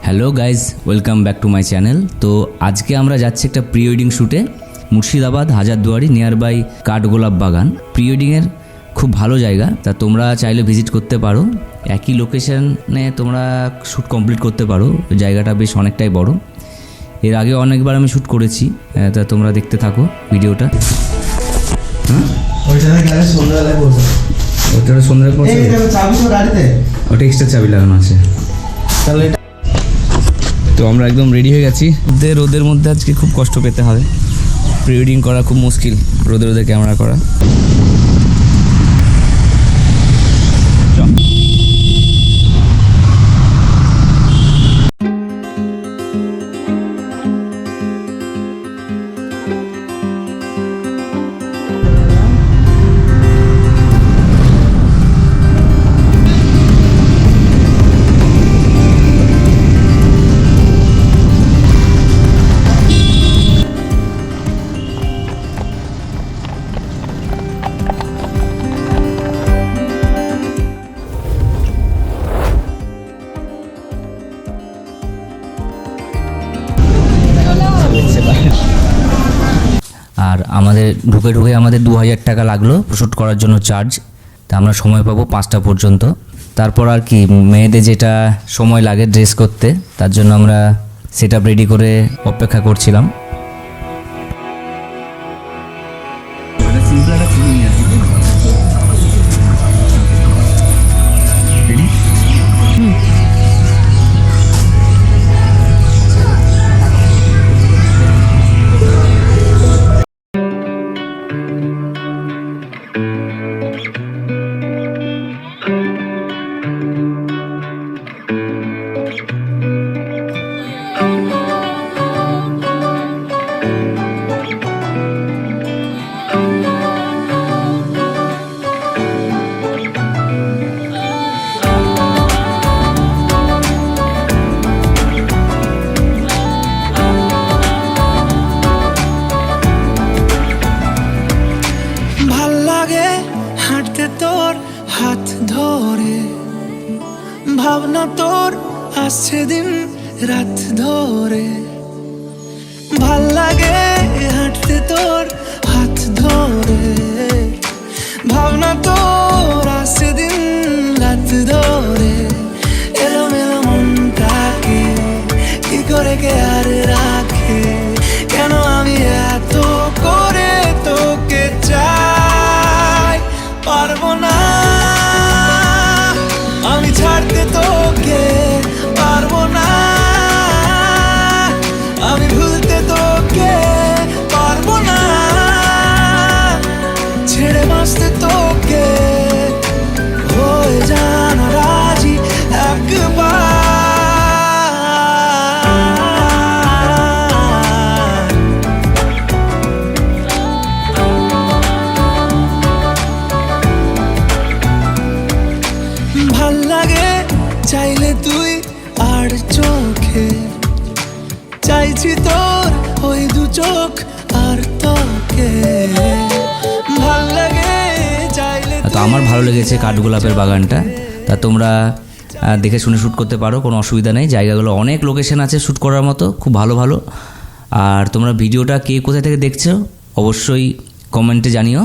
Hello guys, welcome back to my channel. তো আজকে আমরা যাচ্ছি একটা প্রি ওয়েডিং শ্যুটে Murshidabad Hazarduari near by Kathgolap Bagan. Pre ওয়েডিংয়ের খুব ভালো জায়গা, তা তোমরা চাইলে ভিজিট করতে পারো। একই লোকেশনে তোমরা শ্যুট কমপ্লিট করতে পারো। জায়গাটা বেশ অনেকটাই বড়। এর আগে অনেকবার আমি শ্যুট করেছি, তা তোমরা দেখতে থাকো ভিডিওটা। ওটা সন্ধ্যায় ওটা এক্সট্রা চাবি লাগানো আছে। তাহলে তো আমরা একদম রেডি হয়ে গেছি। রোদের মধ্যে আজকে খুব কষ্ট পেতে হবে। প্রি ওয়েডিং করা খুব মুশকিল, রোদে ক্যামেরা করা। আর আমাদের ঢুকে আমাদের 2000 টাকা লাগলো শ্যুট করার জন্য চার্জ। তা আমরা সময় পাবো 5টা পর্যন্ত। তারপর আর কি মেয়েদের যেটা সময় লাগে ড্রেস করতে, তার জন্য আমরা সেট আপ রেডি করে অপেক্ষা করছিলাম। তোর হাত ধরে ভাবনা তোর আসছে দিন রাত ধরে, ভাল লাগে হাঁটতে তোর হাত ধরে, ভাবনা তোর আসছে দিন রাত ধরে। এলোমেলো মনটাকে কি করে কে আর রাখে, কেন আমি এত করে তোকে চাই, পারবো না আমি ছাড়তে তোকে, পারবো না আমি ভুলতে তোকে, পারবো না ছেড়ে বাঁচতে তোকে, হয়ে জানা রাজি একবার। ভাল লাগে চাইলে তুই আর চোখে, চাইছি তোর ওই দু চোখ আর তোকে, ভাল লাগে চাইলে। তো আমার ভালো লেগেছে কাঠগোলাপের বাগানটা। তা তোমরা দেখে শুনে শ্যুট করতে পারো, কোনো অসুবিধা নেই। জায়গাগুলো অনেক লোকেশন আছে শ্যুট করার মতো, খুব ভালো ভালো। আর তোমরা ভিডিওটা কে কোথা থেকে দেখছো অবশ্যই কমেন্টে জানিও।